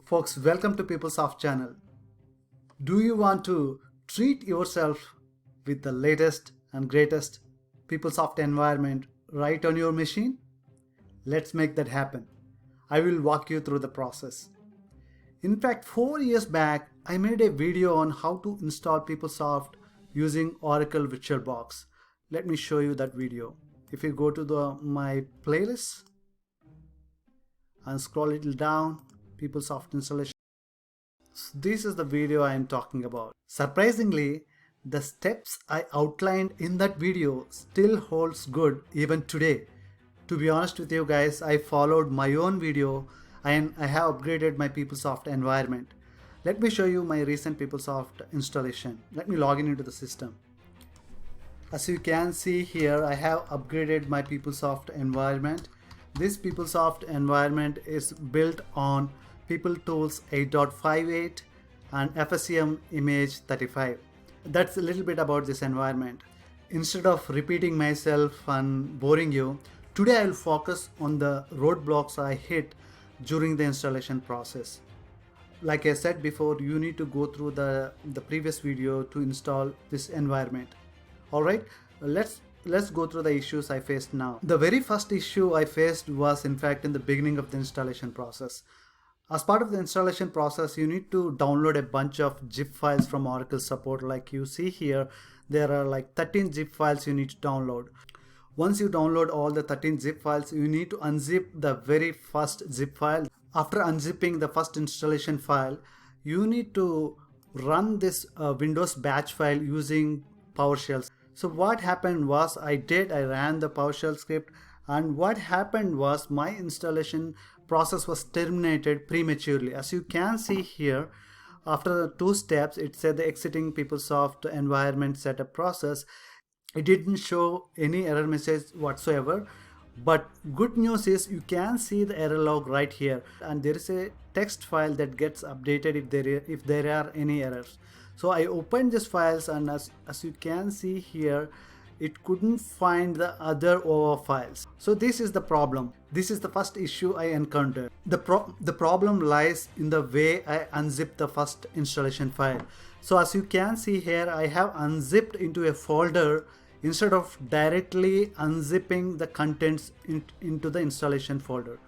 Folks, welcome to PeopleSoft channel. Do you want to treat yourself with the latest and greatest PeopleSoft environment right on your machine? Let's make that happen. I will walk you through the process. In fact, 4 years back, I made a video on how to install PeopleSoft using Oracle VirtualBox. Let me show you that video. If you go to my playlist and scroll a little down, PeopleSoft installation. This is the video I am talking about. Surprisingly, the steps I outlined in that video still holds good even today. To be honest with you guys, I followed my own video and I have upgraded my PeopleSoft environment. Let me show you my recent PeopleSoft installation. Let me log into the system. As you can see here, I have upgraded my PeopleSoft environment. This PeopleSoft environment is built on PeopleTools 8.58 and FSCM Image 35. That's a little bit about this environment. Instead of repeating myself and boring you, today I will focus on the roadblocks I hit during the installation process. Like I said before, you need to go through the previous video to install this environment. Alright, let's go through the issues I faced now. The very first issue I faced was in fact in the beginning of the installation process. As part of the installation process, you need to download a bunch of zip files from Oracle support. Like you see here, there are like 13 zip files you need to download. Once you download all the 13 zip files, you need to unzip the very first zip file. After unzipping the first installation file, you need to run this Windows batch file using PowerShell. So what happened was I ran the PowerShell script, and what happened was my installation process was terminated prematurely. As you can see here, after the 2 steps, it said the exiting PeopleSoft environment setup process. It didn't show any error message whatsoever. But good news is you can see the error log right here, and there is a text file that gets updated if there are any errors. So I opened these files, and as you can see here, it couldn't find the other OVA files. So this is the problem. This is the first issue I encountered. The problem lies in the way I unzipped the first installation file. So as you can see here, I have unzipped into a folder instead of directly unzipping the contents into the installation folder.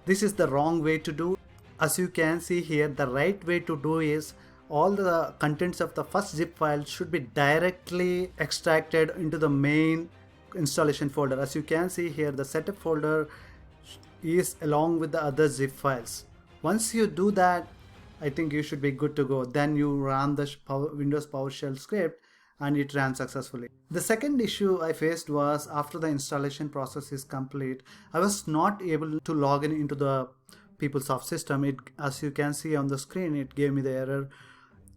This is the wrong way to do. As you can see here, the right way to do is all the contents of the first zip file should be directly extracted into the main installation folder. As you can see here, the setup folder is along with the other zip files. Once you do that, I think you should be good to go. Then you run the Windows PowerShell script and it ran successfully. The second issue I faced was after the installation process is complete, I was not able to log into the PeopleSoft system. As you can see on the screen, it gave me the error.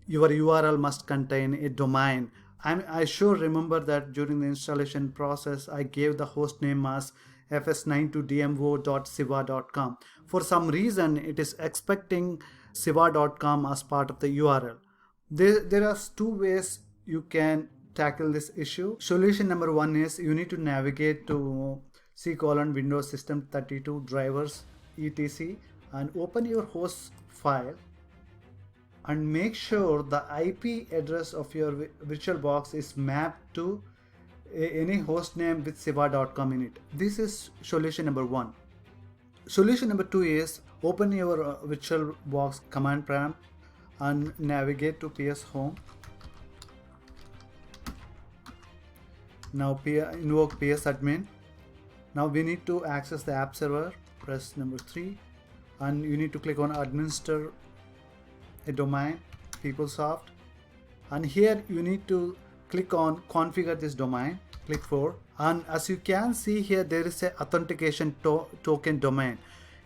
Your URL must contain a domain. I sure remember that during the installation process, I gave the host name as fs92dmo.siva.com. For some reason, it is expecting siva.com as part of the URL. There are 2 ways you can tackle this issue. Solution number 1 is you need to navigate to Windows System 32 drivers etc and open your host file and make sure the IP address of your VirtualBox is mapped to any host name with siva.com in it. This is solution number 1. Solution number 2 is open your VirtualBox command prompt and navigate to PS Home. Now invoke PS admin. Now we need to access the app server. Press number 3 and you need to click on administer a domain, PeopleSoft, and here you need to click on configure this domain. Click 4, and as you can see here, there is a authentication token domain.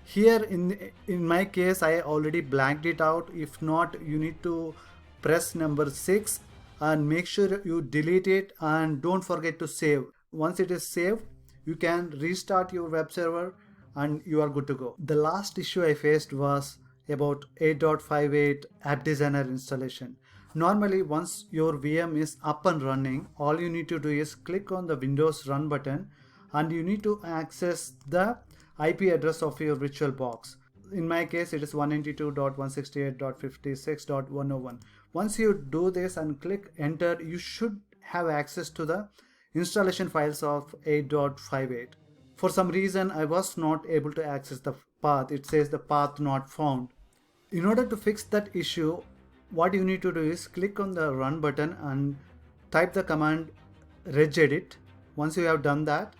Here in my case, I already blanked it out. If not, you need to press number 6 and make sure you delete it and don't forget to save. Once it is saved, you can restart your web server and you are good to go. The last issue I faced was about 8.58 App Designer installation. Normally, once your VM is up and running, all you need to do is click on the Windows Run button and you need to access the IP address of your VirtualBox. In my case, it is 192.168.56.101. Once you do this and click enter, you should have access to the installation files of 8.58. For some reason, I was not able to access the path. It says the path not found. In order to fix that issue, what you need to do is click on the run button and type the command regedit. Once you have done that,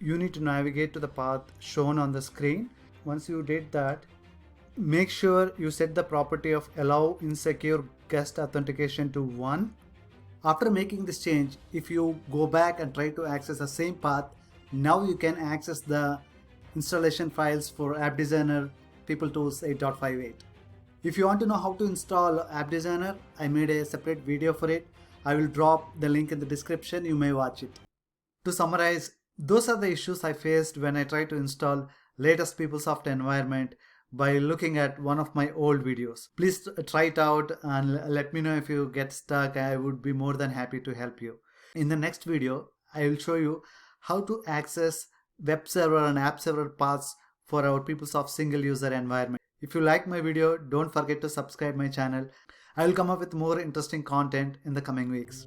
you need to navigate to the path shown on the screen. Once you did that, make sure you set the property of allow insecure guest authentication to 1. After making this change, if you go back and try to access the same path, now you can access the installation files for App Designer PeopleTools 8.58. If you want to know how to install App Designer, I made a separate video for it. I will drop the link in the description. You may watch it. To summarize, those are the issues I faced when I tried to install latest PeopleSoft environment by looking at one of my old videos. Please try it out and let me know if you get stuck. I would be more than happy to help you. In the next video, I will show you how to access web server and app server paths for our PeopleSoft single user environment. If you like my video, don't forget to subscribe my channel. I will come up with more interesting content in the coming weeks.